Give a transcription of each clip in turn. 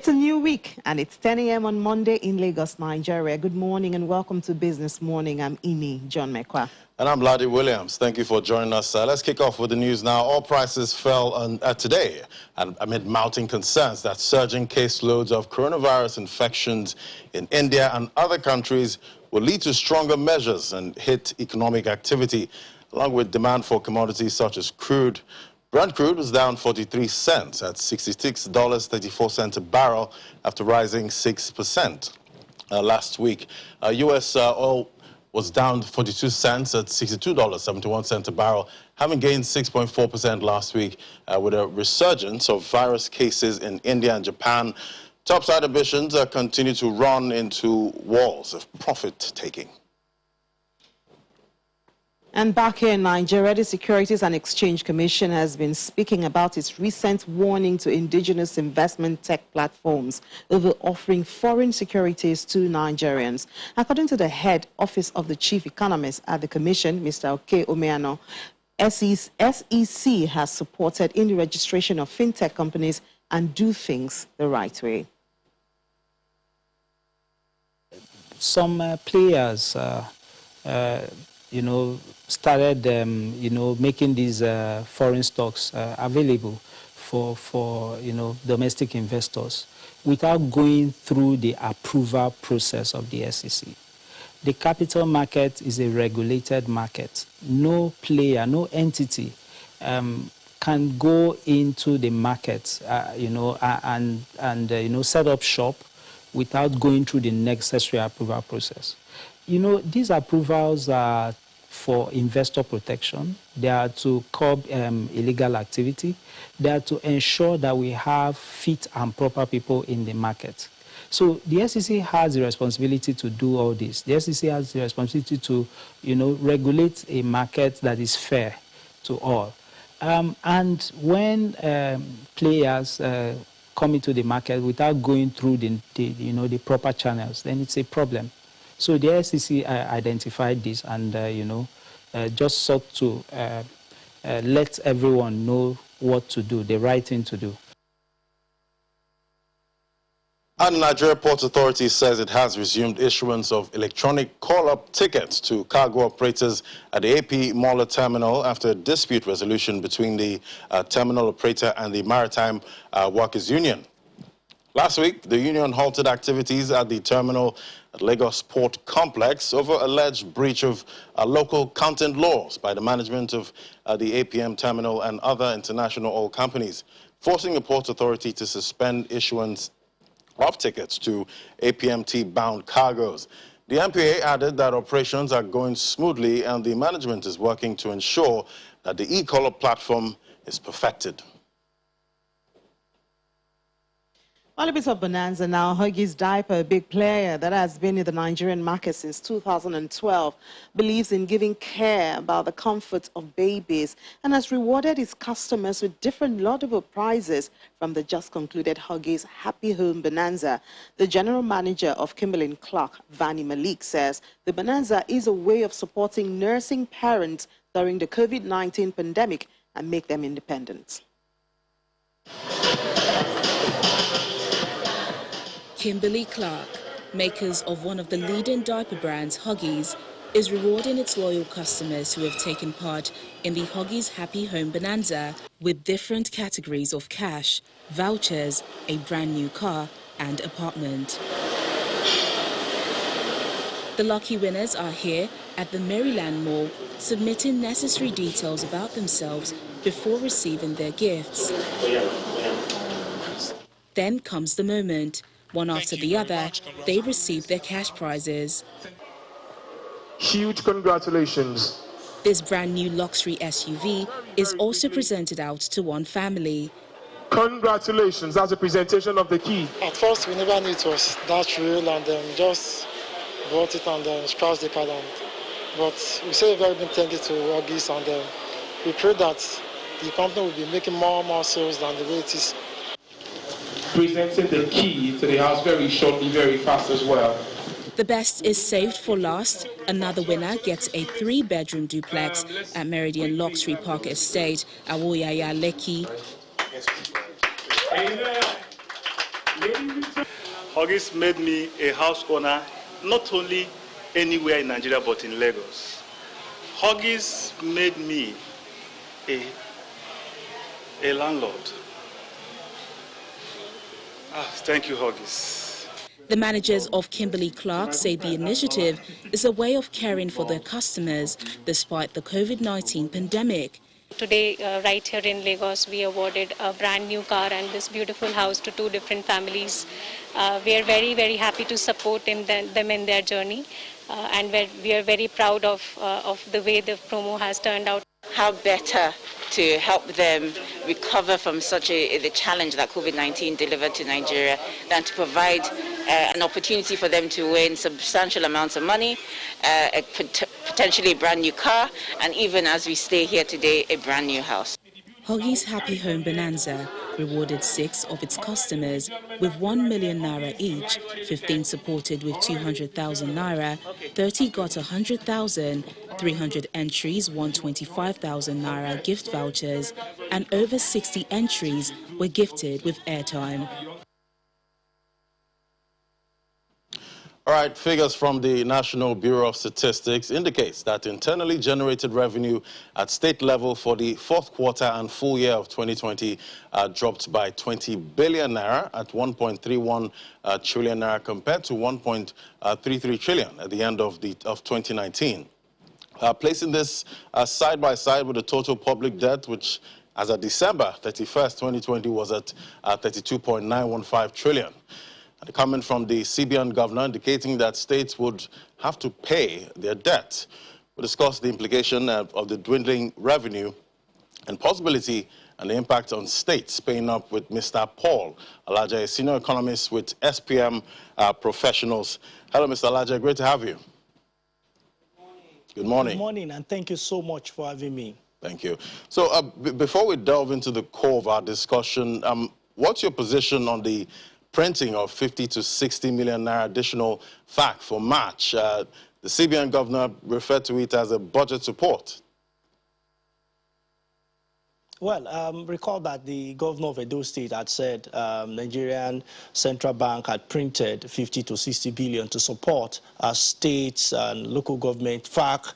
It's a new week and it's 10 a.m. on Monday in Lagos, Nigeria. Good morning and welcome to Business Morning. I'm Imi John Mekwa. And I'm Ladi Williams. Thank you for joining us. Let's kick off with the news now. All prices fell today amid mounting concerns that surging caseloads of coronavirus infections in India and other countries will lead to stronger measures and hit economic activity, along with demand for commodities such as crude. Brent crude was down 43 cents at $66.34 a barrel after rising 6% last week. U.S. oil was down 42 cents at $62.71 a barrel, having gained 6.4% last week with a resurgence of virus cases in India and Japan. Topside ambitions continue to run into walls of profit-taking. And back here in Nigeria, the Securities and Exchange Commission has been speaking about its recent warning to indigenous investment tech platforms over offering foreign securities to Nigerians. According to the head office of the chief economist at the commission, Mr. Oke Omeano, SEC has supported in the registration of fintech companies and do things the right way. Some players started, making these foreign stocks available for domestic investors without going through the approval process of the SEC. The capital market is a regulated market. No player, no entity can go into the market, set up shop without going through the necessary approval process. These approvals are for investor protection. They are to curb illegal activity. They are to ensure that we have fit and proper people in the market. So the SEC has the responsibility to do all this. The SEC has the responsibility to, regulate a market that is fair to all. And when players come into the market without going through the proper channels, then it's a problem. So the SEC identified this and, just sought to let everyone know what to do, the right thing to do. And Nigeria Port Authority says it has resumed issuance of electronic call-up tickets to cargo operators at the AP Mola terminal after a dispute resolution between the terminal operator and the Maritime Workers Union. Last week, the union halted activities at the terminal at Lagos Port Complex over alleged breach of local content laws by the management of the APM terminal and other international oil companies, forcing the Port Authority to suspend issuance of tickets to APMT-bound cargoes. The MPA added that operations are going smoothly and the management is working to ensure that the e-collar platform is perfected. On a bit of bonanza now, Huggies diaper, a big player that has been in the Nigerian market since 2012, believes in giving care about the comfort of babies and has rewarded its customers with different laudable prizes from the just concluded Huggies Happy Home Bonanza. The general manager of Kimberlin-Clark, Vani Malik, says the bonanza is a way of supporting nursing parents during the COVID-19 pandemic and make them independent. Kimberlin-Clark, makers of one of the leading diaper brands, Huggies, is rewarding its loyal customers who have taken part in the Huggies Happy Home Bonanza with different categories of cash, vouchers, a brand new car and apartment. The lucky winners are here at the Maryland Mall, submitting necessary details about themselves before receiving their gifts. Then comes the moment. One after the other, they receive their cash prizes. Huge congratulations. This brand new luxury SUV is also presented out to one family. Congratulations, that's a presentation of the key. At first, we never knew it was that real and just bought it and scratched the card. But we say a very big thank you to Huggies and we pray that the company will be making more sales than the way it is. Presenting the key to the house very shortly, very fast as well. The best is saved for last. Another winner gets a 3-bedroom duplex at Meridian Luxury Park Estate, Awoyaya, Lekki. Huggies made me a house owner, not only anywhere in Nigeria, but in Lagos. Huggies made me a landlord. Thank you, Huggies. The managers of Kimberly-Clark say the initiative is a way of caring for their customers despite the COVID-19 pandemic. Today, right here in Lagos, we awarded a brand new car and this beautiful house to 2 different families. We are very, very happy to support them in their journey, and we are very proud of the way the promo has turned out. How better to help them recover from such the challenge that COVID-19 delivered to Nigeria than to provide an opportunity for them to win substantial amounts of money, potentially a brand new car, and even as we stay here today, a brand new house. Huggies Happy Home Bonanza rewarded 6 of its customers with 1 million naira each, 15 supported with 200,000 naira, 30 got 100,000, 300 entries won 25,000 naira gift vouchers, and over 60 entries were gifted with airtime. All right, figures from the National Bureau of Statistics indicates that internally generated revenue at state level for the fourth quarter and full year of 2020 dropped by 20 billion naira at 1.31 trillion naira compared to 1.33 trillion at the end of 2019. Placing this side by side with the total public debt, which as of December 31st, 2020 was at 32.915 trillion. And comment from the CBN governor indicating that states would have to pay their debt. We'll discuss the implication of the dwindling revenue and possibility and the impact on states paying up with Mr. Paul Alaja, a senior economist with SPM Professionals. Hello, Mr. Alaja, great to have you. Good morning. Good morning, and thank you so much for having me. Thank you. So before we delve into the core of our discussion, what's your position on the printing of 50 to 60 million naira additional FAC for March? The CBN governor referred to it as a budget support. Well, recall that the governor of Edo State had said Nigerian Central Bank had printed 50 to 60 billion to support states and local government FAC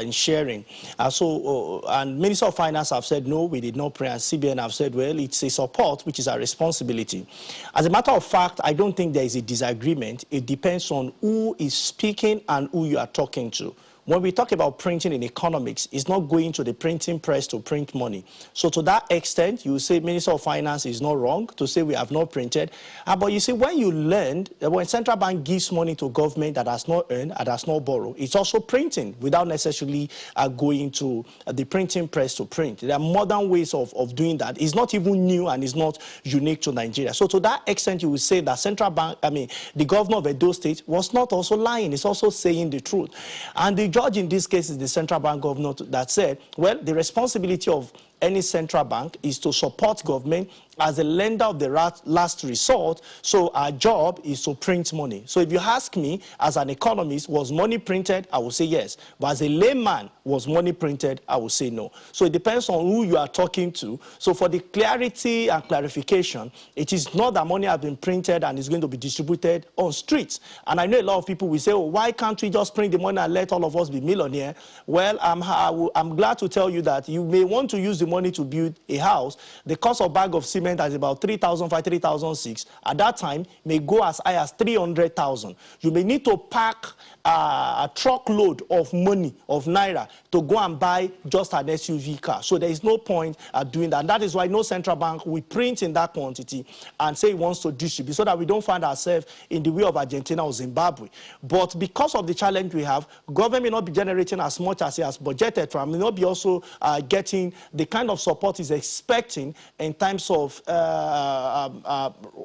in sharing. And Minister of Finance have said, no, we did not print. And CBN have said, well, it's a support, which is our responsibility. As a matter of fact, I don't think there is a disagreement. It depends on who is speaking and who you are talking to. When we talk about printing in economics, it's not going to the printing press to print money. So to that extent, you say Minister of Finance is not wrong to say we have not printed. But you see, when you learned, when central bank gives money to government that has not earned, that has not borrowed, it's also printing without necessarily going to the printing press to print. There are modern ways of doing that. It's not even new and it's not unique to Nigeria. So to that extent, you will say that central bank, the governor of Edo State was not also lying. It's also saying the truth. And the judge in this case is the central bank governor that said, well, the responsibility of any central bank is to support government as a lender of the last resort. So our job is to print money. So if you ask me, as an economist, was money printed? I will say yes. But as a layman, was money printed? I will say no. So it depends on who you are talking to. So for the clarity and clarification, it is not that money has been printed and is going to be distributed on streets. And I know a lot of people will say, oh, why can't we just print the money and let all of us be millionaires? Well, I'm glad to tell you that you may want to use the money to build a house. The cost of a bag of cement is about 3,500, 3,600. At that time, may go as high as 300,000. You may need to pack a truckload of money, of naira, to go and buy just an SUV car. So there is no point doing that. And that is why no central bank will print in that quantity and say it wants to distribute, so that we don't find ourselves in the way of Argentina or Zimbabwe. But because of the challenge we have, government may not be generating as much as it has budgeted for, may not be also getting the kind of support is expecting in terms of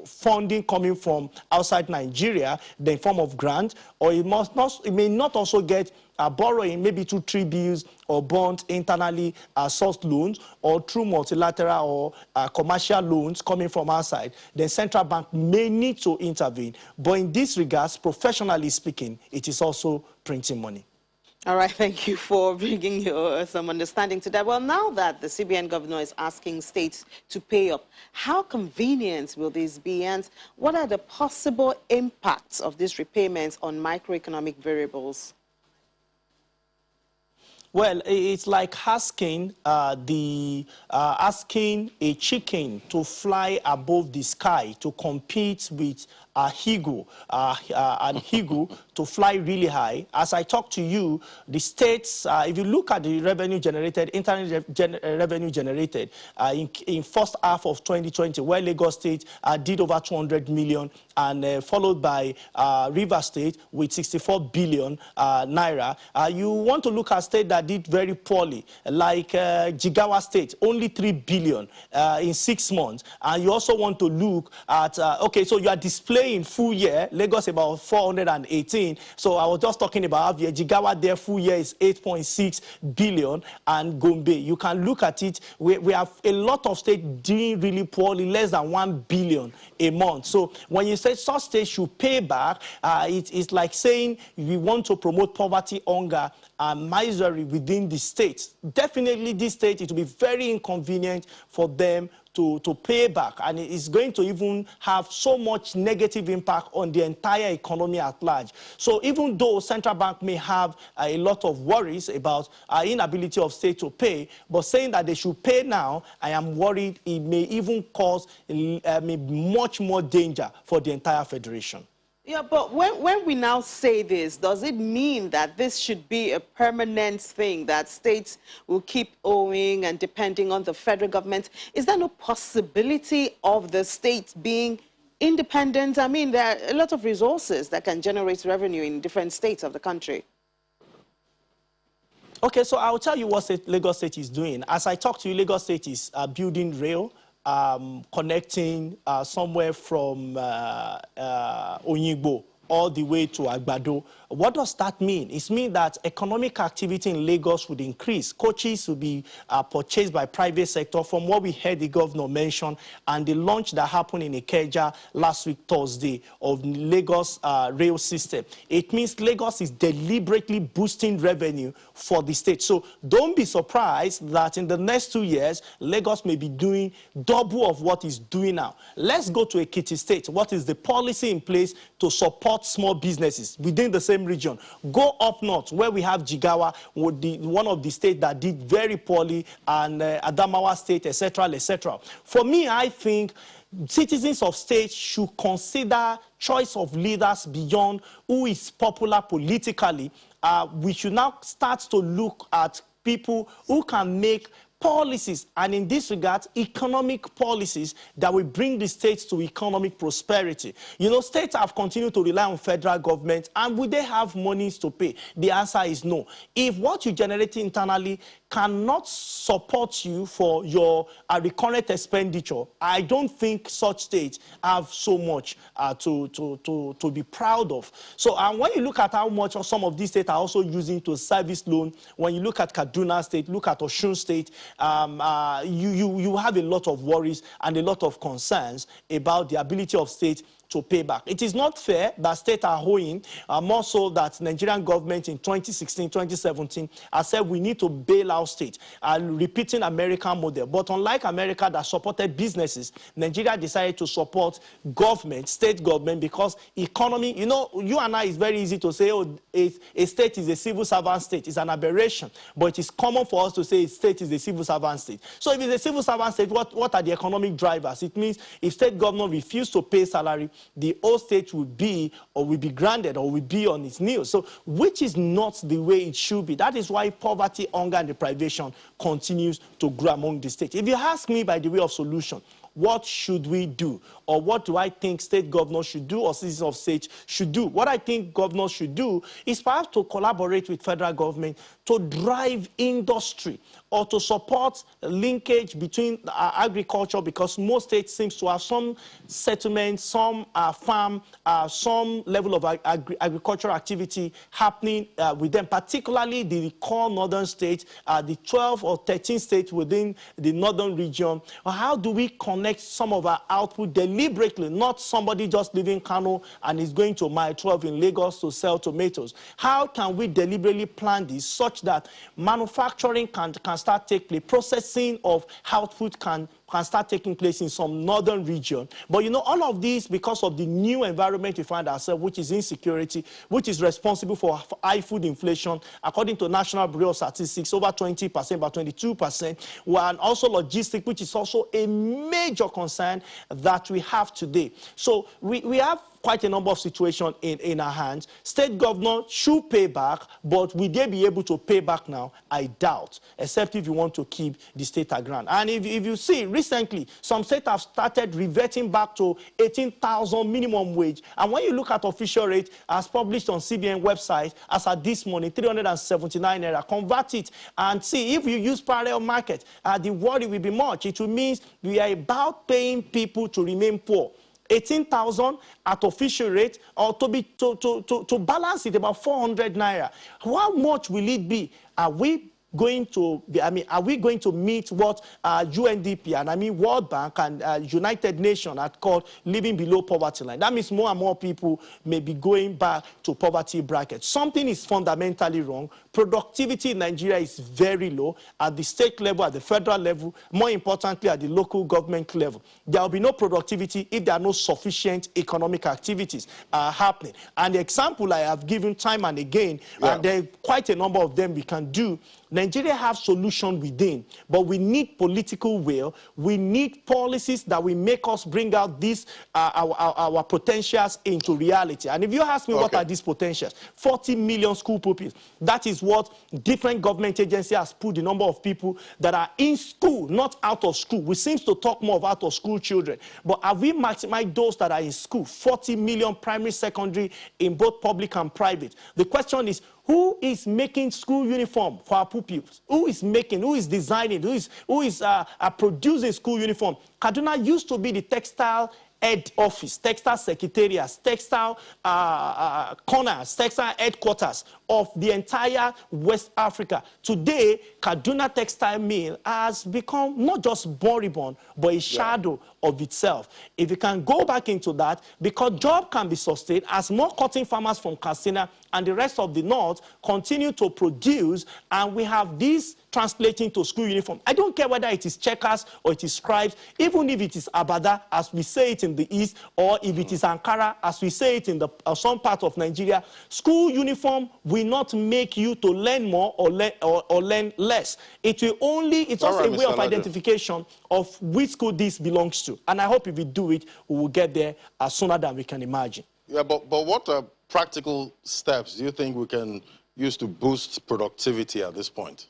funding coming from outside Nigeria, the form of grant, or it may not also get borrowing, maybe through T-bills or bonds, internally sourced loans, or through multilateral or commercial loans coming from outside. The central bank may need to intervene. But in this regards, professionally speaking, it is also printing money. All right, thank you for bringing your some understanding to that. Well, now that the CBN governor is asking states to pay up, how convenient will this be, and what are the possible impacts of these repayments on microeconomic variables? Well, it's like asking asking a chicken to fly above the sky to compete with an eagle to fly really high. As I talk to you, the states, if you look at the revenue generated, revenue generated in first half of 2020, where Lagos State did over 200 million, and followed by Rivers State with 64 billion naira. You want to look at state that did very poorly, like Jigawa State, only 3 billion in 6 months. And you also want to look at, okay, so you are displaying full year, Lagos about 418. So I was just talking about half year. Jigawa, their full year is 8.6 billion. And Gombe, you can look at it. We have a lot of states doing really poorly, less than 1 billion a month. So when you say such states should pay back, it's like saying we want to promote poverty, hunger, and misery within the states. Definitely, this state, it will be very inconvenient for them to pay back, and it's going to even have so much negative impact on the entire economy at large. So even though central bank may have a lot of worries about inability of state to pay, but saying that they should pay now, I am worried it may even cause much more danger for the entire federation. Yeah, but when we now say this, does it mean that this should be a permanent thing, that states will keep owing and depending on the federal government? Is there no possibility of the states being independent? I mean, there are a lot of resources that can generate revenue in different states of the country. Okay, so I'll tell you what Lagos State is doing. As I talk to you, Lagos State is building rail, connecting somewhere from Onyigbo all the way to Agbado. What does that mean? It means that economic activity in Lagos would increase. Coaches will be purchased by private sector, from what we heard the governor mention, and the launch that happened in Ikeja last week, Thursday, of Lagos rail system. It means Lagos is deliberately boosting revenue for the state. So don't be surprised that in the next 2 years, Lagos may be doing double of what it's doing now. Let's go to Ekiti State. What is the policy in place to support small businesses within the same region? Go up north, where we have Jigawa, one of the states that did very poorly, and Adamawa State, etc., etc. For me, I think citizens of states should consider choice of leaders beyond who is popular politically. We should now start to look at people who can make policies, and in this regard, economic policies that will bring the states to economic prosperity. You know, states have continued to rely on federal government, and will they have monies to pay? The answer is no. If what you generate internally cannot support you for your recurrent expenditure, I don't think such states have so much to be proud of. So, and when you look at how much some of these states are also using to service loan, when you look at Kaduna State, look at Osun State, you have a lot of worries and a lot of concerns about the ability of states to pay back. It is not fair that states are owing, more so that Nigerian government in 2016, 2017 has said we need to bail out states, repeating American model. But unlike America that supported businesses, Nigeria decided to support government, state government, because economy, you know, you and I, it's very easy to say, oh, a state is a civil servant state. It's an aberration. But it is common for us to say a state is a civil servant state. So if it's a civil servant state, what are the economic drivers? It means if state government refuse to pay salary, the whole state will be grounded or will be on its knees. So, which is not the way it should be. That is why poverty, hunger, and deprivation continues to grow among the states. If you ask me by the way of solution, what should we do? Or what do I think state governors should do or citizens of states should do? What I think governors should do is perhaps to collaborate with federal government to drive industry or to support linkage between agriculture, because most states seem to have some settlement, some farm, some level of agricultural activity happening with them, particularly the core northern states, the 12 or 13 states within the northern region. How do we connect disconnect some of our output deliberately, not somebody just leaving Kano and is going to Mile 12 in Lagos to sell tomatoes? How can we deliberately plan this such that manufacturing can start taking place, processing of output can start taking place in some northern region? But you know, all of this because of the new environment we find ourselves, which is insecurity, which is responsible for high food inflation. According to National Bureau of Statistics, over 20%, about 22%, and also logistics, which is also a major concern that we have today. So we have quite a number of situations in our hands. State governor should pay back, but will they be able to pay back now? I doubt, except if you want to keep the state grant. And if you see, recently, some states have started reverting back to 18,000 minimum wage. And when you look at official rate, as published on CBN website, as at this morning, 379 naira, convert it and see if you use parallel market, the worry will be much. It will mean we are about paying people to remain poor. 18,000 at official rate, or to balance it about 400 naira. How much will it be? Are we going to meet what UNDP and World Bank and United Nations had called living below poverty line? That means more and more people may be going back to poverty brackets. Something is fundamentally wrong. Productivity in Nigeria is very low at the state level, at the federal level, more importantly at the local government level. There will be no productivity if there are no sufficient economic activities happening. And the example I have given time and again, there are quite a number of them we can do. Nigeria has solutions within, but we need political will. We need policies that will make us bring out these our potentials into reality. And if you ask me what are these potentials, 40 million school pupils. That is what different government agencies has put the number of people that are in school, not out of school. We seem to talk more of out of school children, but have we maximized those that are in school? 40 million primary, secondary, in both public and private. The question is, who is making school uniform for our pupils? Who is making, who is designing, who is producing school uniform? Kaduna used to be the textile head office, textile secretariats, textile corners, textile headquarters of the entire West Africa. Today, Kaduna Textile Mill has become not just moribund, but a shadow of itself. If you can go back into that, because job can be sustained as more cotton farmers from Katsina and the rest of the north continue to produce, and we have this translating to school uniform. I don't care whether it is checkers or it is stripes, even if it is abada, as we say it in the east, or if it is Ankara, as we say it in the some part of Nigeria. School uniform will not make you to learn more or learn less. It will only, it's also a way of identification of which school this belongs to. And I hope if we do it, we will get there sooner than we can imagine. Yeah, but what practical steps do you think we can use to boost productivity at this point?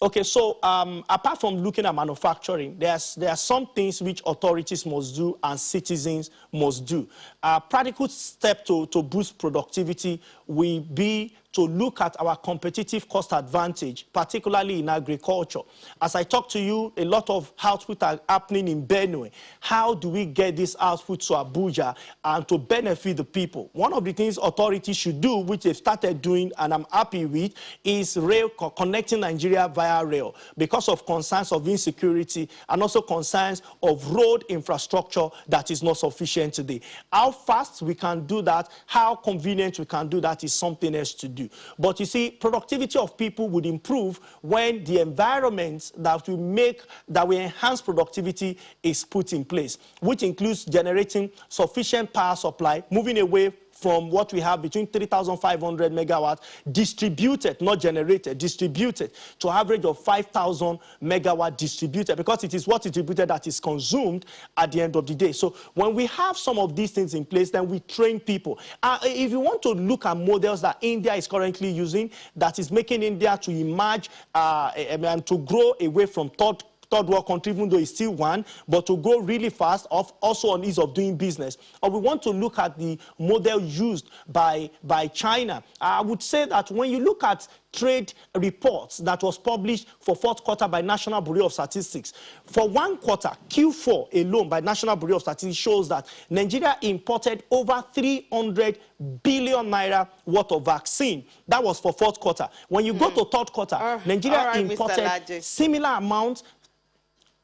Okay, so apart from looking at manufacturing, there are some things which authorities must do and citizens must do. A practical step to boost productivity will be to look at our competitive cost advantage, particularly in agriculture. As I talk to you, a lot of output are happening in Benue. How do we get this output to Abuja and to benefit the people? One of the things authorities should do, which they've started doing and I'm happy with, is rail, connecting Nigeria via rail, because of concerns of insecurity and also concerns of road infrastructure that is not sufficient today. How fast we can do that, how convenient we can do that is something else to do. But you see, productivity of people would improve when the environment that we enhance productivity is put in place, which includes generating sufficient power supply, moving away from what we have between 3,500 megawatts distributed, not generated, distributed, to average of 5,000 megawatts distributed, because it is what is distributed that is consumed at the end of the day. So when we have some of these things in place, then we train people. If you want to look at models that India is currently using, that is making India to emerge and to grow away from third world country, even though it's still one, but to go really fast, also on ease of doing business. Or we want to look at the model used by China. I would say that when you look at trade reports that was published for fourth quarter by National Bureau of Statistics, for one quarter, Q4 alone by National Bureau of Statistics shows that Nigeria imported over 300 billion naira worth of vaccine. That was for fourth quarter. When you go to third quarter, Nigeria imported similar amounts.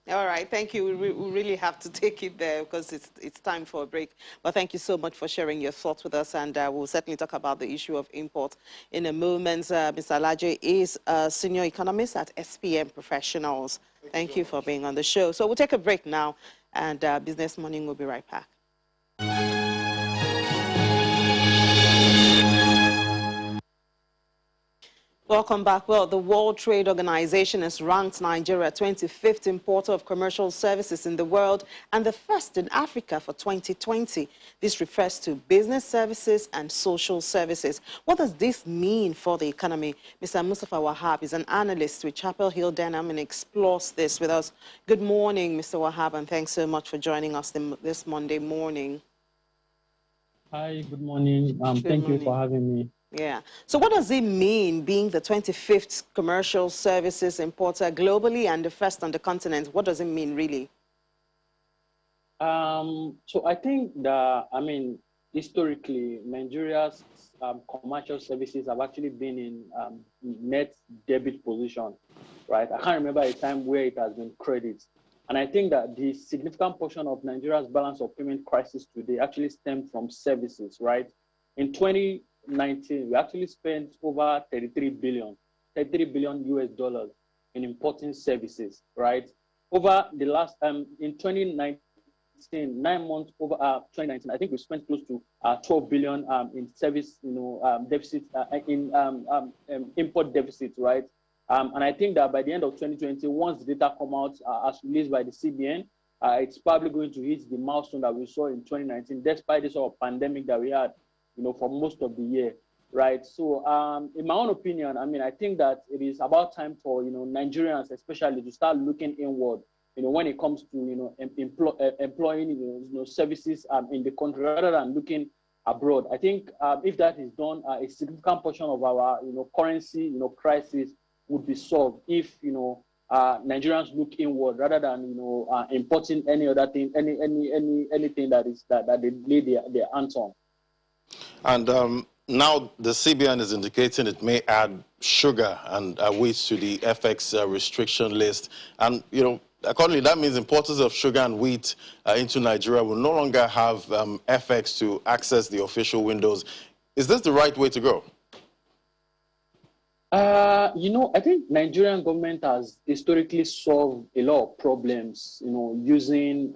All right, thank you. We really have to take it there because it's time for a break. But thank you so much for sharing your thoughts with us, and we'll certainly talk about the issue of import in a moment. Mr. Alaje is a senior economist at SPM Professionals. Thank you for being on the show. So we'll take a break now, and Business Morning will be right back. Welcome back. Well, the World Trade Organization has ranked Nigeria 25th importer of commercial services in the world and the first in Africa for 2020. This refers to business services and social services. What does this mean for the economy? Mr. Mustafa Wahab is an analyst with Chapel Hill Denham and explores this with us. Good morning, Mr. Wahab, and thanks so much for joining us this Monday morning. Hi, good morning. Thank you for having me. Yeah. So what does it mean being the 25th commercial services importer globally and the first on the continent? What does it mean really? So I think that, historically, Nigeria's commercial services have actually been in net debit position, right? I can't remember a time where it has been credit. And I think that the significant portion of Nigeria's balance of payment crisis today actually stemmed from services, right? In 2019, we actually spent over 33 billion US dollars in importing services, right? Over the last, in 2019, 9 months over 2019, I think we spent close to 12 billion in service, deficits, in import deficits, right? And I think that by the end of 2020, once the data come out as released by the CBN, it's probably going to hit the milestone that we saw in 2019, despite this sort of pandemic that we had, for most of the year, right? So in my own opinion, I think that it is about time for, Nigerians especially to start looking inward, when it comes to, employing, services in the country rather than looking abroad. I think if that is done, a significant portion of our, currency, crisis would be solved if, Nigerians look inward rather than, importing any other thing, anything that they lay their hands on. And now the CBN is indicating it may add sugar and wheat to the FX restriction list. And, accordingly, that means importers of sugar and wheat into Nigeria will no longer have FX to access the official windows. Is this the right way to go? I think Nigerian government has historically solved a lot of problems, using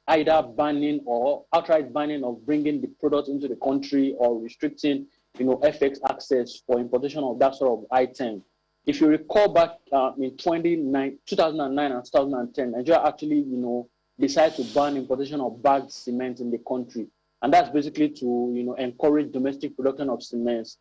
either banning or outright banning of bringing the product into the country or restricting, FX access for importation of that sort of item. If you recall back in 2009 and 2010, Nigeria actually, decided to ban importation of bagged cement in the country. And that's basically to, encourage domestic production of cements.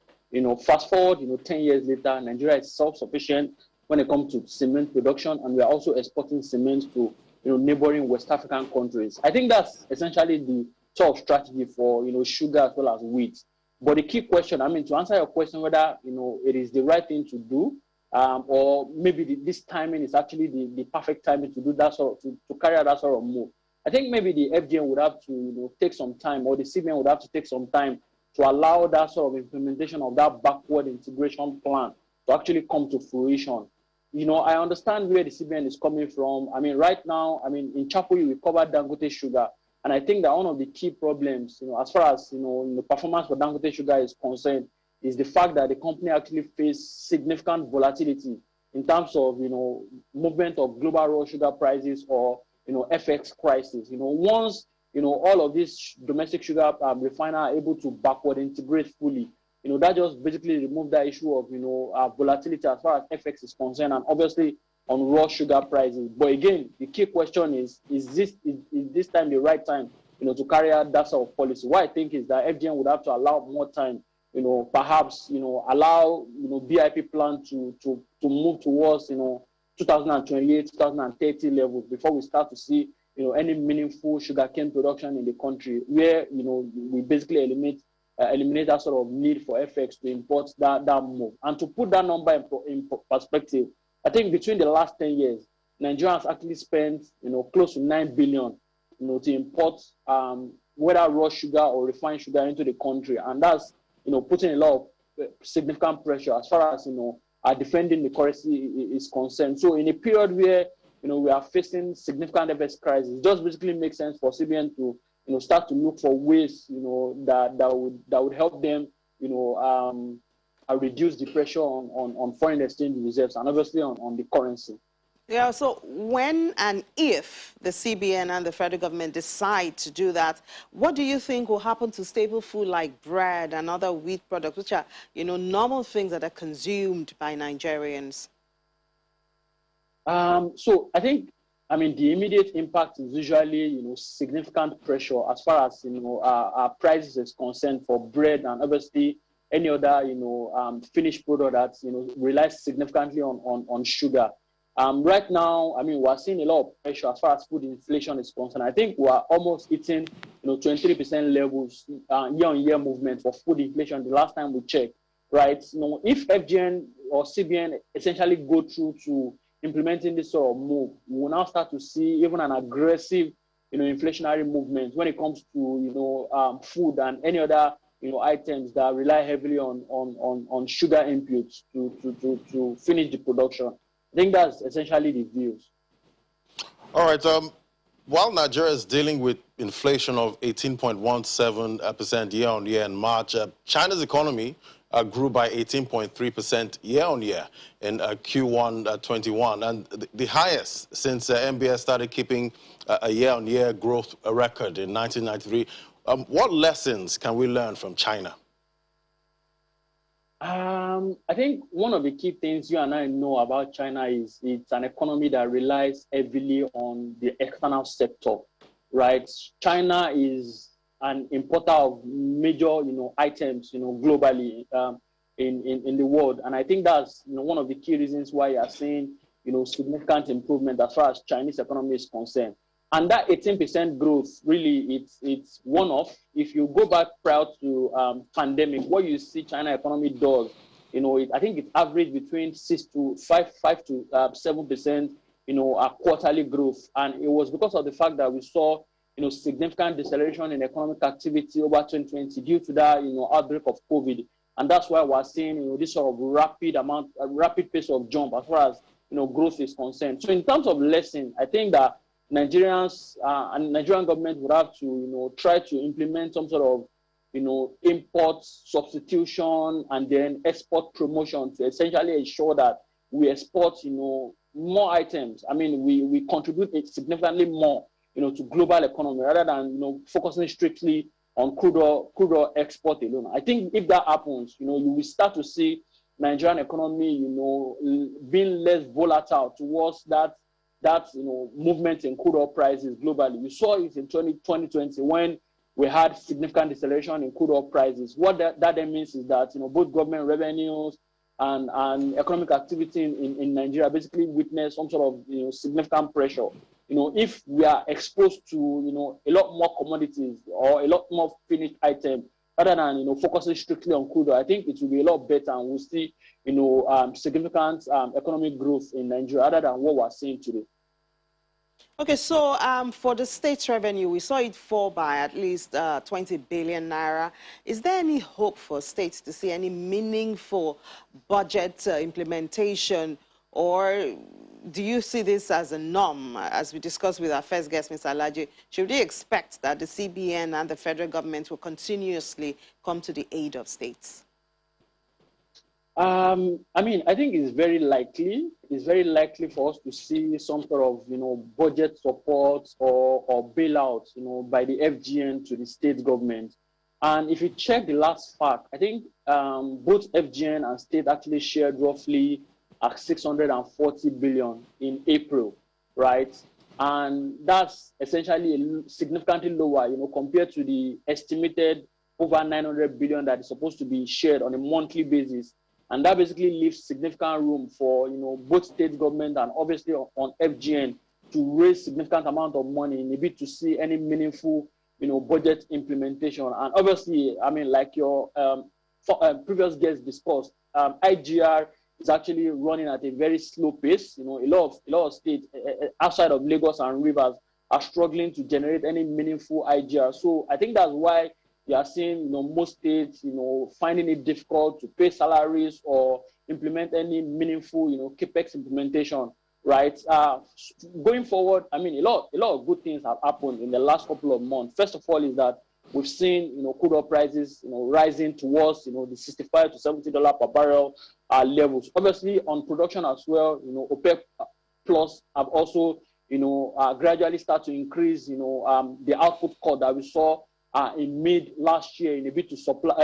Fast forward, 10 years later, Nigeria is self-sufficient when it comes to cement production, and we are also exporting cement to, neighboring West African countries. I think that's essentially the sort of strategy for, sugar as well as wheat. But the key question, to answer your question, whether, it is the right thing to do, or maybe this timing is actually the perfect timing to do that sort of, to carry out that sort of move. I think maybe the FDN would have to, take some time, or the CBN would have to take some time to allow that sort of implementation of that backward integration plan to actually come to fruition. I understand where the CBN is coming from. Right now, in Chapel, we covered Dangote Sugar. And I think that one of the key problems, as far as, the performance for Dangote Sugar is concerned, is the fact that the company actually faced significant volatility in terms of, movement of global raw sugar prices or, FX crisis. Once all of these domestic sugar refiners are able to backward integrate fully, that just basically removed that issue of, volatility as far as FX is concerned, and obviously on raw sugar prices. But again, the key question is this time the right time, to carry out that sort of policy? What I think is that FGN would have to allow more time, perhaps, allow, BIP plan to move towards, 2028, 2030 levels before we start to see, any meaningful sugarcane production in the country, where we basically eliminate that sort of need for FX to import that move. And to put that number in perspective, I think between the last 10 years, Nigeria has actually spent close to 9 billion to import whether raw sugar or refined sugar into the country, and that's putting a lot of significant pressure as far as defending the currency is concerned. So in a period where we are facing significant FX crisis. It just basically makes sense for CBN to, start to look for ways, that would help them, reduce the pressure on foreign exchange reserves and obviously on the currency. Yeah, so when and if the CBN and the federal government decide to do that, what do you think will happen to staple food like bread and other wheat products, which are, normal things that are consumed by Nigerians? So I think, the immediate impact is usually, significant pressure as far as, our prices is concerned for bread and obviously any other, finished product that, relies significantly on sugar. Right now, we're seeing a lot of pressure as far as food inflation is concerned. I think we're almost hitting, 23% levels year-on-year movement for food inflation the last time we checked, right? If FGN or CBN essentially go through to implementing this sort of move, we will now start to see even an aggressive, inflationary movement when it comes to, food and any other, items that rely heavily on sugar inputs to finish the production. I think that's essentially the views. All right. While Nigeria is dealing with inflation of 18.17% year-on-year in March, China's economy grew by 18.3% year-on-year in Q1 21, and the highest since MBS started keeping a year-on-year growth record in 1993. What lessons can we learn from China? I think one of the key things you and I know about China is it's an economy that relies heavily on the external sector, right? China is an importer of major, items, globally in the world, and I think that's one of the key reasons why you are seeing, significant improvement as far as Chinese economy is concerned. And that 18% growth, really, it's one-off. If you go back prior to pandemic, what you see China economy does, I think it averaged between 5 to 7%, quarterly growth. And it was because of the fact that we saw, significant deceleration in economic activity over 2020 due to that, outbreak of COVID. And that's why we're seeing, this sort of rapid pace of jump as far as, growth is concerned. So in terms of lesson, I think that Nigerians and Nigerian government would have to, try to implement some sort of, import substitution and then export promotion to essentially ensure that we export, more items. We contribute significantly more, to global economy rather than, focusing strictly on crude oil export alone. I think if that happens, you will start to see Nigerian economy, being less volatile towards that movement in crude oil prices globally. We saw it in 2020 when we had significant deceleration in crude oil prices. What that then means is that both government revenues and economic activity in Nigeria basically witnessed some sort of significant pressure. If we are exposed to a lot more commodities or a lot more finished items rather than focusing strictly on crude oil, I think it will be a lot better and we'll see significant economic growth in Nigeria other than what we're seeing today. Okay, so for the state's revenue, we saw it fall by at least 20 billion naira. Is there any hope for states to see any meaningful budget implementation, or do you see this as a norm? As we discussed with our first guest, Mr. Alaji, should we expect that the CBN and the federal government will continuously come to the aid of states? I think it's very likely. It's very likely for us to see some sort of, budget support or bailout, by the FGN to the state government. And if you check the last fact, I think both FGN and state actually shared roughly 640 billion in April, right? And that's essentially significantly lower, compared to the estimated over 900 billion that is supposed to be shared on a monthly basis. And that basically leaves significant room for, both state government and obviously on FGN to raise significant amount of money in a bid to see any meaningful, budget implementation. And obviously, like your previous guest discussed, IGR is actually running at a very slow pace. A lot of states outside of Lagos and Rivers are struggling to generate any meaningful IGR. So I think that's why you are seeing, most states, finding it difficult to pay salaries or implement any meaningful, capex implementation. right? Going forward, I mean, a lot of good things have happened in the last couple of months. First of all, is that we've seen, crude oil prices, rising towards, the $65 to $70 per barrel levels. Obviously, on production as well, OPEC Plus have also, gradually start to increase, the output cut that we saw in mid last year in a bid to support,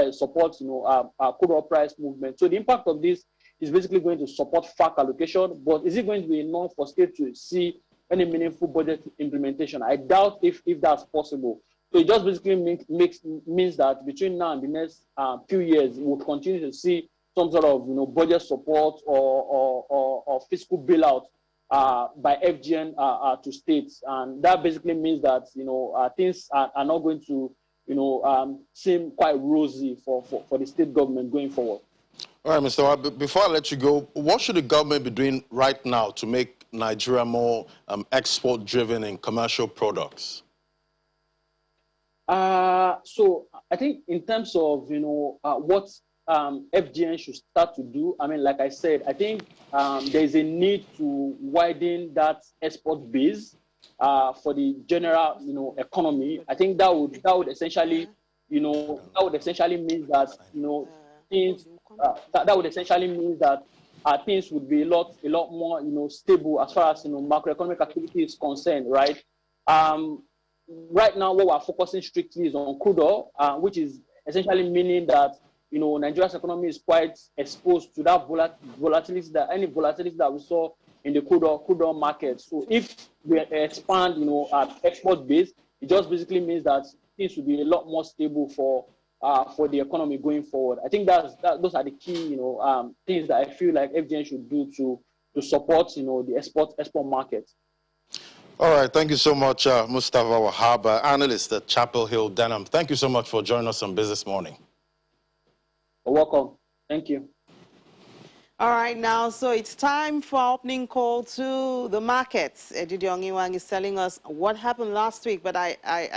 crude oil price movement. So the impact of this is basically going to support FAC allocation, but is it going to be enough for states to see any meaningful budget implementation? I doubt if that's possible. So it just basically means that between now and the next few years, we'll continue to see some sort of budget support or fiscal bailout by FGN to states, and that basically means that things are not going to seem quite rosy for the state government going forward. All right, Mr. Wa, before I let you go, what should the government be doing right now to make Nigeria more export-driven in commercial products? So I think in terms of what FGN should start to do, I mean, like I said, I think there is a need to widen that export base for the general economy. I think that would essentially mean that things that would essentially mean that things would be a lot more stable as far as macroeconomic activity is concerned, right? Right now, what we're focusing strictly is on crude oil, which is essentially meaning that Nigeria's economy is quite exposed to that volatility that we saw in the crude oil market. So if we expand our export base, it just basically means that things will be a lot more stable for the economy going forward. I think those are the key things that I feel like FGN should do to support the export market. All right, thank you so much, Mustafa Wahab, analyst at Chapel Hill Denham. Thank you so much for joining us on Business Morning. You're welcome. Thank you. All right, now, so it's time for our opening call to the markets. Edidi Ongiwang is telling us what happened last week, but I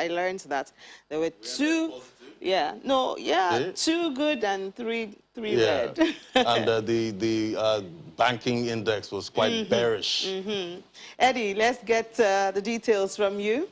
learned that there were two good and three red. And the banking index was quite bearish. Eddie, let's get the details from you.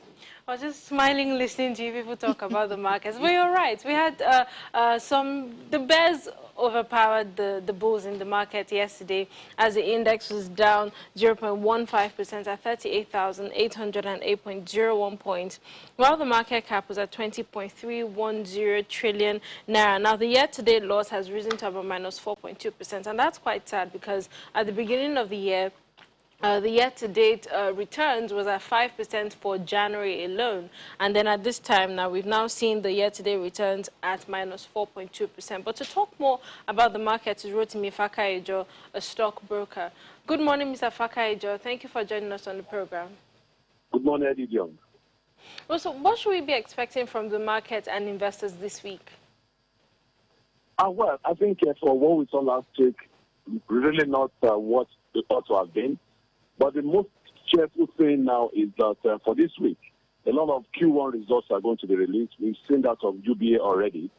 I was just smiling listening to you people talk about the markets. But you're right. We had the bears overpowered the bulls in the market yesterday as the index was down 0.15% at 38,808.01 points, while the market cap was at 20.310 trillion naira. Now, the year-to-date loss has risen to about minus 4.2%, and that's quite sad because at the beginning of the year, the year-to-date returns was at 5% for January alone. And then at this time now, we've now seen the year-to-date returns at minus 4.2%. But to talk more about the market is Rotimi Fakaijo, a stockbroker. Good morning, Mr. Fakaijo. Thank you for joining us on the program. Good morning, Eddie Young. Well, so what should we be expecting from the market and investors this week? Well, I think for what we saw last week, really not what we thought to have been. But the most cheerful thing now is that for this week, a lot of Q1 results are going to be released. We've seen that of UBA already,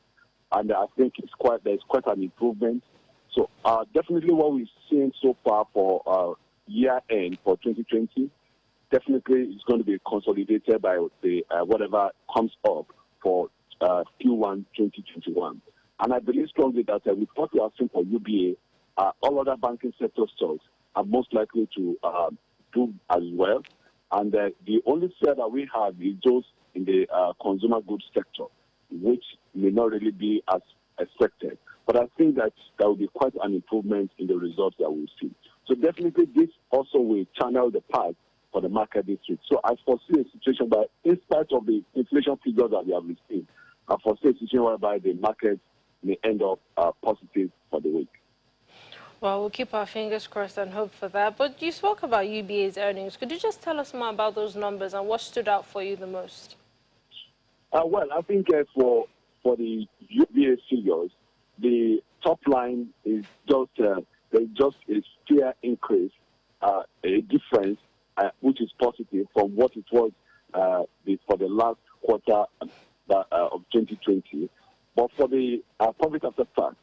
and I think there's quite an improvement. So definitely what we've seen so far for year-end for 2020, definitely is going to be consolidated by the whatever comes up for Q1 2021. And I believe strongly that with what we have seen for UBA, all other banking sector stocks are most likely to do as well. And the only fear that we have is those in the consumer goods sector, which may not really be as expected. But I think that there will be quite an improvement in the results that we'll see. So definitely this also will channel the path for the market this week. So I foresee a situation where, in spite of the inflation figures that we have received, I foresee a situation whereby the market may end up positive for the week. Well, we'll keep our fingers crossed and hope for that. But you spoke about UBA's earnings. Could you just tell us more about those numbers and what stood out for you the most? Well, I think for the UBA figures, the top line is just there's just a clear increase, a difference, which is positive from what it was for the last quarter of 2020. But for the profit after tax,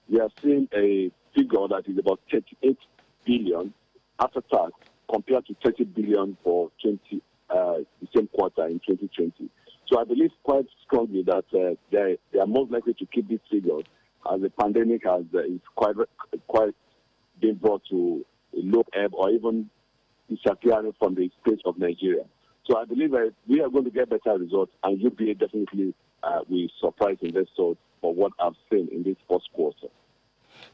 we are seeing a figure that is about 38 billion after tax compared to 30 billion for the same quarter in 2020. So I believe quite strongly that they are most likely to keep these figures as the pandemic is quite being brought to a low ebb or even disappearing from the state of Nigeria. So I believe that we are going to get better results, and UBA definitely will surprise investors for what I've seen in this first quarter.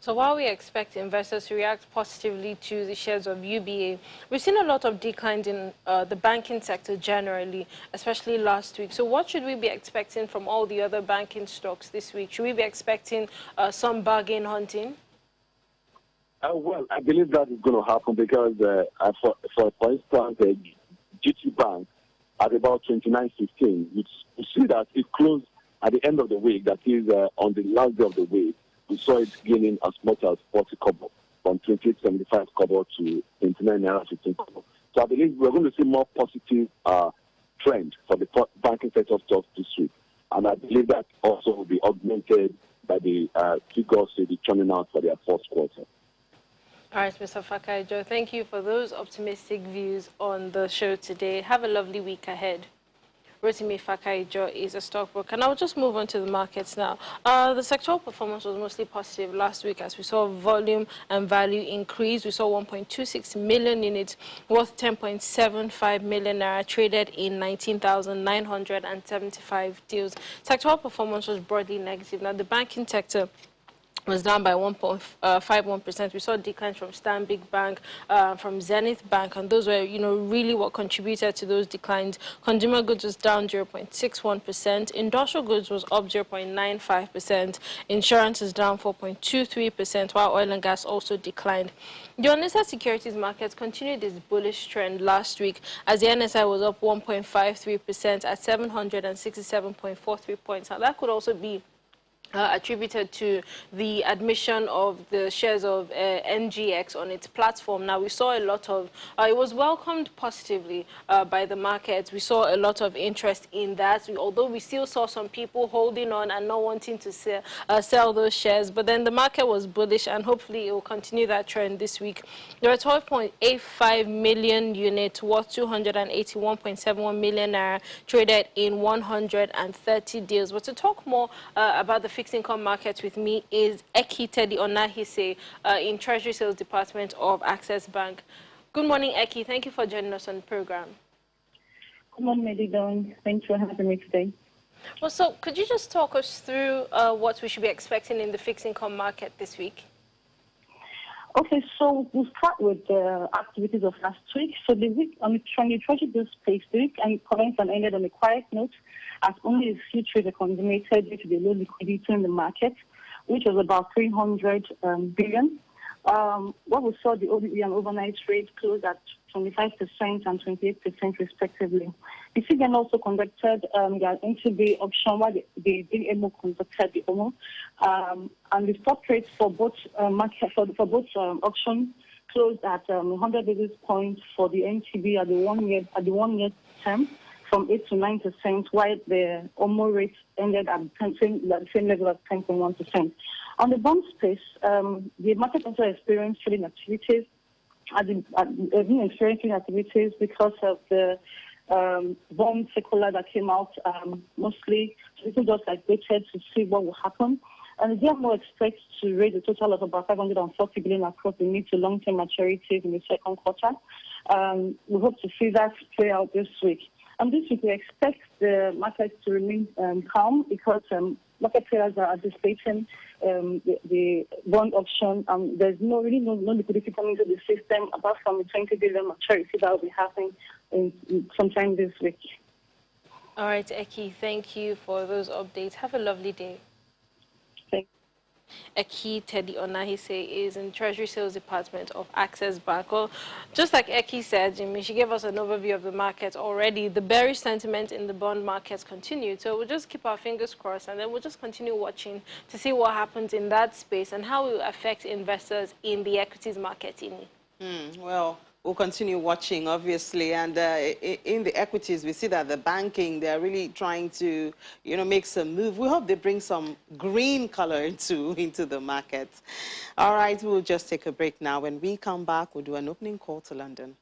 So while we expect investors to react positively to the shares of UBA, we've seen a lot of declines in the banking sector generally, especially last week. So what should we be expecting from all the other banking stocks this week? Should we be expecting some bargain hunting? Well, I believe that is going to happen because, for instance, GT Bank at about 29.15, you see that it closed at the end of the week, that is on the last day of the week. We saw it gaining as much as 40 kobo, from 28.75 kobo to 29 naira 15 kobo. So I believe we're going to see more positive trend for the banking sector stocks this week. And I believe that also will be augmented by the figures to be turning out for their first quarter. All right, Mr. Fakaijo, thank you for those optimistic views on the show today. Have a lovely week ahead. Rotimi Fakaijo is a stockbroker. Now, we'll just move on to the markets now. The sectoral performance was mostly positive last week as we saw volume and value increase. We saw 1.26 million units worth 10.75 million naira traded in 19,975 deals. Sectoral performance was broadly negative. Now, the banking sector was down by 1.51%. We saw declines from Stanbic Bank, from Zenith Bank, and those were, really what contributed to those declines. Consumer goods was down 0.61%. Industrial goods was up 0.95%. Insurance is down 4.23%, while oil and gas also declined. The unlisted securities markets continued this bullish trend last week as the NSI was up 1.53% at 767.43 points. Now, that could also be attributed to the admission of the shares of NGX on its platform. Now, we saw a lot of, it was welcomed positively by the markets. We saw a lot of interest in that, although we still saw some people holding on and not wanting to sell those shares. But then the market was bullish, and hopefully it will continue that trend this week. There are 12.85 million units worth 281.71 million naira traded in 130 deals. But to talk more about the fixed income markets with me is Eki Teddy Onahise in Treasury Sales Department of Access Bank. Good morning, Eki. Thank you for joining us on the program. Good morning, Medidon. Thanks for having me today. Well, so could you just talk us through what we should be expecting in the fixed income market this week? Okay, so we'll start with the activities of last week. So the week on the Treasury bill space, the week commenced and ended on a quiet note, as only a few trades were consummated due to the low liquidity in the market, which was about 300 billion. What we saw, the OBE and overnight rates closed at 25% and 28% respectively. The CBN also conducted their NTB option while the DMO conducted the OMO. And the spot rates for both auction closed at 100 basis points for the NTB at the 1 year term, from 8 to 9%, while the OMO rate ended at the same level of 10.1%. On the bond space, the market also experienced trading activities, because of the bond circular that came out. Mostly, people just waited to see what will happen. And the DMO expects to raise a total of about 540 billion across the mid to long-term maturities in the second quarter. We hope to see that play out this week. And this week, we expect the market to remain calm because market players are anticipating the bond auction. There's no liquidity coming to the system apart from the 20 billion maturity that will be happening sometime this week. All right, Eki, thank you for those updates. Have a lovely day. Eki Teddy Onahise is in Treasury Sales Department of Access Bank. Well, just like Eki said, Jimmy, she gave us an overview of the market already. The bearish sentiment in the bond markets continued. So we'll just keep our fingers crossed, and then we'll just continue watching to see what happens in that space and how it will affect investors in the equities market. Well, we'll continue watching, obviously. And in the equities, we see that the banking, they're really trying to, make some move. We hope they bring some green color into the markets. All right, we'll just take a break now. When we come back, we'll do an opening call to London.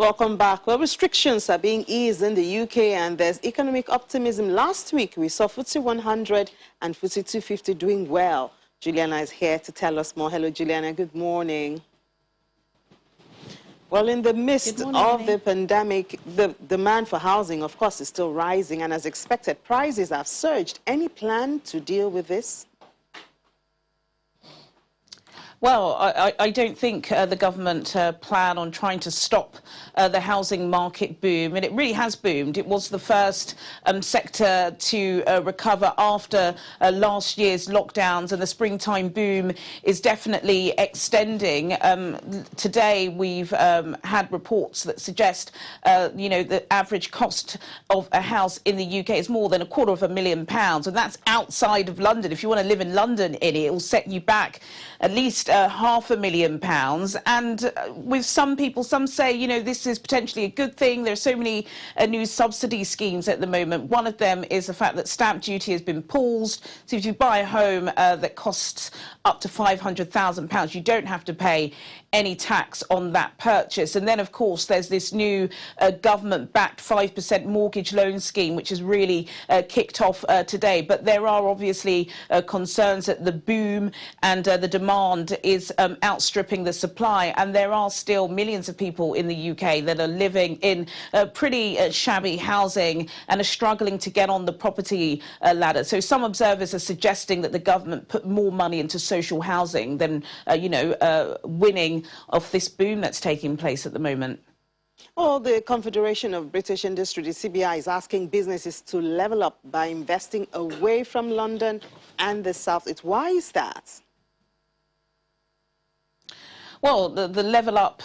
Welcome back. Well, restrictions are being eased in the UK and there's economic optimism. Last week, we saw FTSE 100 and FTSE 250 doing well. Juliana is here to tell us more. Hello, Juliana. Good morning. Well, in the midst of the pandemic, the demand for housing, of course, is still rising. And as expected, prices have surged. Any plan to deal with this? Well, I don't think the government plan on trying to stop the housing market boom, and it really has boomed. It was the first sector to recover after last year's lockdowns, and the springtime boom is definitely extending. Today, we've had reports that suggest, the average cost of a house in the UK is more than £250,000, and that's outside of London. If you want to live in London, it will set you back at least £500,000. And with some people, some say, this is potentially a good thing. There are so many new subsidy schemes at the moment. One of them is the fact that stamp duty has been paused. So if you buy a home that costs up to £500,000, you don't have to pay any tax on that purchase. And then, of course, there's this new government-backed 5% mortgage loan scheme, which has really kicked off today. But there are obviously concerns that the boom and the demand is outstripping the supply. And there are still millions of people in the UK that are living in pretty shabby housing and are struggling to get on the property ladder. So some observers are suggesting that the government put more money into social housing than, winning of this boom that's taking place at the moment. Well, the Confederation of British Industry, the CBI, is asking businesses to level up by investing away from London and the South. Why is that? Well, the level up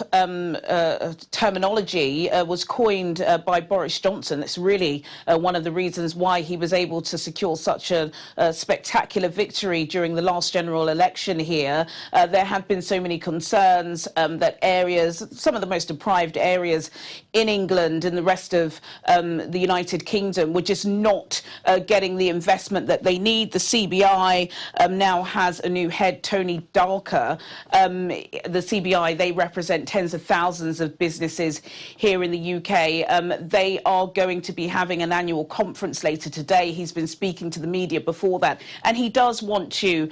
terminology was coined by Boris Johnson. It's really one of the reasons why he was able to secure such a spectacular victory during the last general election here. There have been so many concerns that areas, some of the most deprived areas in England and the rest of the United Kingdom, were just not getting the investment that they need. The CBI now has a new head, Tony Darker. The CBI, they represent tens of thousands of businesses here in the UK. They are going to be having an annual conference later today. He's been speaking to the media before that, and he does want to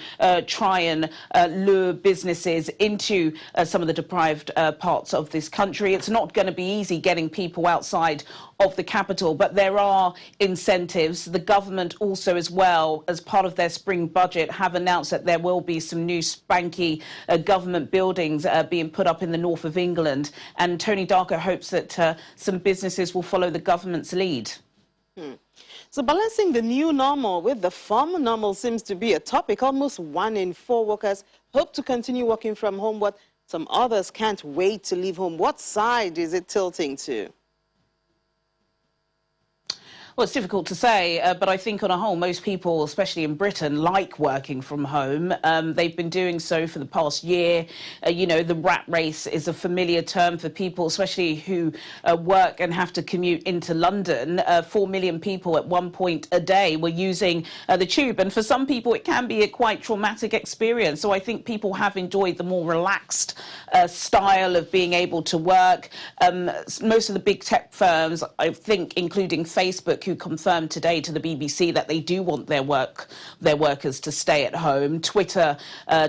try and lure businesses into some of the deprived parts of this country. It's not going to be easy getting people outside of the capital, but there are incentives. The government also, as well, as part of their spring budget, have announced that there will be some new spanky government buildings being put up in the north of England, and Tony Darker hopes that some businesses will follow the government's lead. So balancing the new normal with the former normal seems to be a topic. Almost 1 in 4 workers hope to continue working from home, but some others can't wait to leave home. What side is it tilting to? Well, it's difficult to say, but I think on a whole, most people, especially in Britain, like working from home. They've been doing so for the past year. The rat race is a familiar term for people, especially who work and have to commute into London. 4 million people at one point a day were using the tube. And for some people, it can be a quite traumatic experience. So I think people have enjoyed the more relaxed style of being able to work. Most of the big tech firms, I think, including Facebook, who confirmed today to the BBC that they do want their workers to stay at home. Twitter,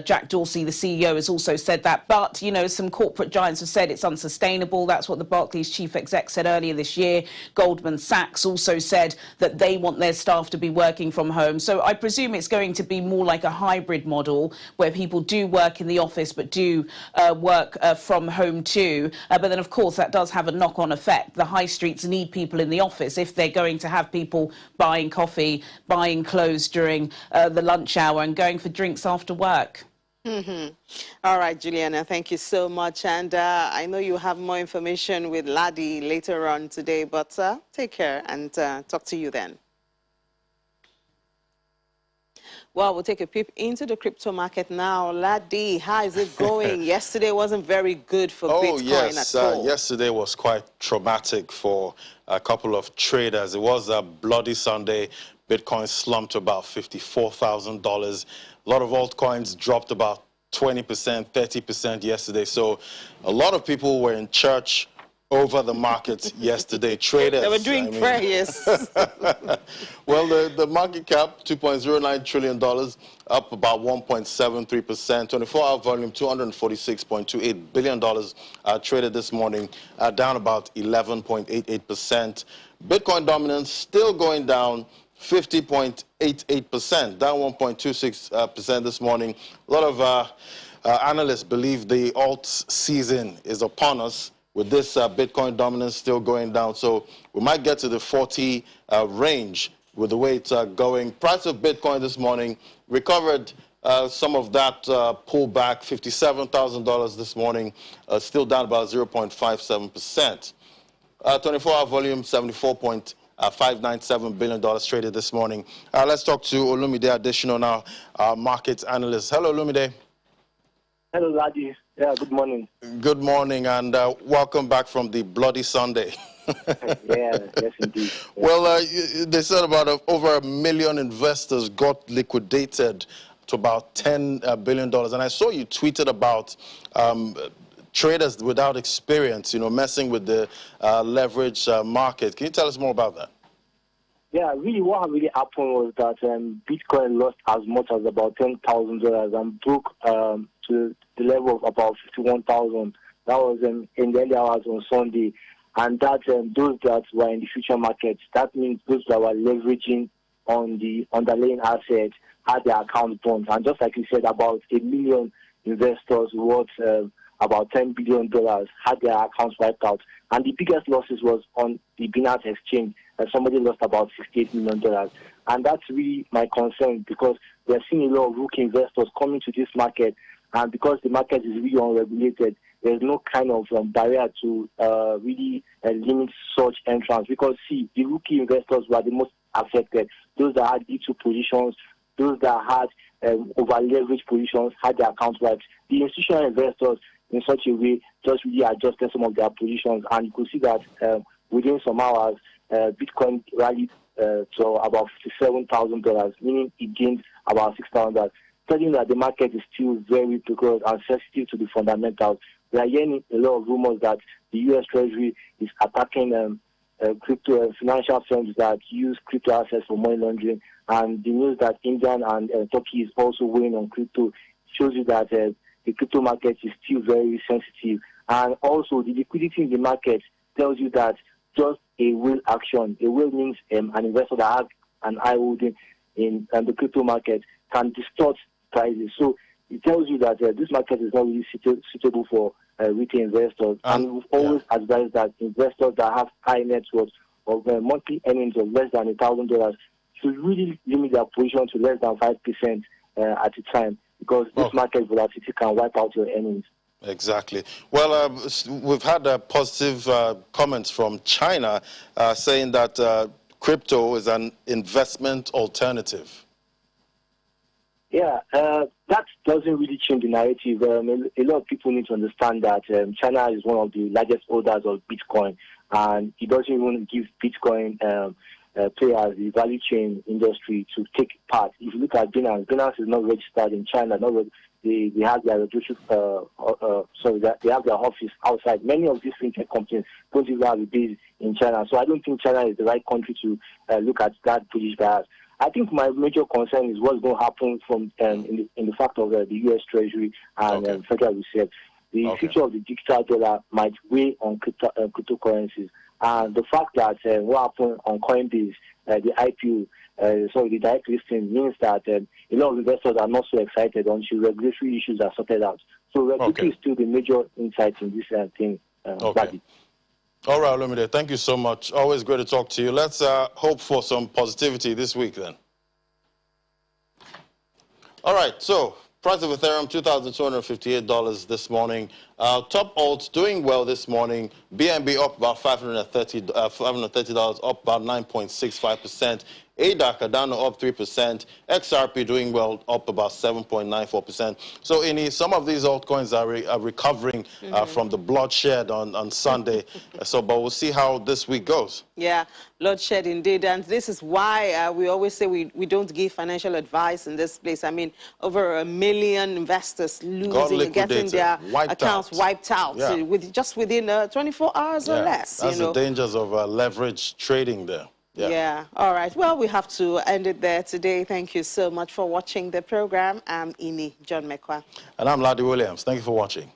Jack Dorsey, the CEO, has also said that. But, some corporate giants have said it's unsustainable. That's what the Barclays chief exec said earlier this year. Goldman Sachs also said that they want their staff to be working from home. So I presume it's going to be more like a hybrid model where people do work in the office but do work from home too. But then, of course, that does have a knock-on effect. The high streets need people in the office if they're going to have people buying coffee, buying clothes during the lunch hour and going for drinks after work. All right, Juliana, thank you so much. And I know you have more information with Ladi later on today, but take care and talk to you then. Well, we'll take a peep into the crypto market now. Ladi, how is it going? Yesterday wasn't very good for Bitcoin at all. Yesterday was quite traumatic for a couple of traders. It was a bloody Sunday. Bitcoin slumped to about $54,000. A lot of altcoins dropped about 20%, 30% yesterday. So a lot of people were in church over the market yesterday. Traders. They were doing prayers. Well, the market cap, $2.09 trillion, up about 1.73%. 24-hour volume, $246.28 billion traded this morning, down about 11.88%. Bitcoin dominance still going down 50.88%, down 1.26% this morning. A lot of analysts believe the alt season is upon us, with this Bitcoin dominance still going down. So we might get to the 40 range with the way it's going. Price of Bitcoin this morning recovered some of that pullback, $57,000 this morning, still down about 0.57%. 24-hour volume, $74.597 billion traded this morning. Let's talk to Olumide Adesina now, market analyst. Hello, Olumide. Hello, Ladi. Yeah, good morning. Good morning, and welcome back from the bloody Sunday. Yes, indeed. Well, they said about over 1 million investors got liquidated to about $10 billion. And I saw you tweeted about traders without experience, messing with the leverage market. Can you tell us more about that? Yeah, really what really happened was that Bitcoin lost as much as about $10,000 and broke to the level of about 51,000. That was in the early hours on Sunday. And that those that were in the future markets, that means those that were leveraging on the underlying assets had their accounts burned. And just like you said, about 1 million investors worth about $10 billion had their accounts wiped out. And the biggest losses was on the Binance exchange. Somebody lost about $68 million. And that's really my concern, because we're seeing a lot of rookie investors coming to this market. And because the market is really unregulated, there's no kind of barrier to really limit such entrance. Because, see, the rookie investors were the most affected. Those that had D2 positions, those that had over-leveraged positions, had their accounts wiped. The institutional investors, in such a way, just really adjusted some of their positions. And you could see that within some hours, Bitcoin rallied to about $57,000, meaning it gained about $6,000, telling that the market is still very precarious and sensitive to the fundamentals. We are hearing a lot of rumors that the U.S. Treasury is attacking crypto financial firms that use crypto assets for money laundering, and the news that India and Turkey is also weighing on crypto shows you that the crypto market is still very sensitive. And also the liquidity in the market tells you that just a whale action, a whale means an investor that has an eye holding in the crypto market, can distort prices. So it tells you that this market is not really suitable for retail investors. And we've always advised that investors that have high net worth of monthly earnings of less than $1,000 should really limit their position to less than 5% at a time, because this market volatility can wipe out your earnings. Exactly. Well, we've had positive comments from China saying that crypto is an investment alternative. Yeah, that doesn't really change the narrative. A lot of people need to understand that China is one of the largest holders of Bitcoin, and it doesn't even give Bitcoin players, the value chain industry, to take part. If you look at Binance, Binance is not registered in China. They have their they have their office outside. Many of these fintech companies don't even have a base in China. So I don't think China is the right country to look at that British bias. I think my major concern is what's going to happen from in the fact of the U.S. Treasury and Federal Reserve. The future of the digital dollar might weigh on cryptocurrencies. And the fact that what happened on Coinbase, the IPO, the direct listing, means that a lot of investors are not so excited until regulatory issues are sorted out. So regulatory is still the major insight in this thing. All right, Olumide, thank you so much. Always great to talk to you. Let's hope for some positivity this week then. All right, so price of Ethereum, $2,258 this morning. Top alts doing well this morning. BNB up about $530, up about 9.65%. ADAC down up 3%. XRP doing well, up about 7.94%. So, some of these altcoins are recovering from the bloodshed on Sunday. But we'll see how this week goes. Yeah, bloodshed indeed. And this is why we always say we don't give financial advice in this place. I mean, over 1 million investors losing, getting their accounts wiped out within 24 24 hours or less. That's the dangers of leverage trading there. Yeah. All right. Well, we have to end it there today. Thank you so much for watching the program. I'm Ini John Mekwa. And I'm Ladi Williams. Thank you for watching.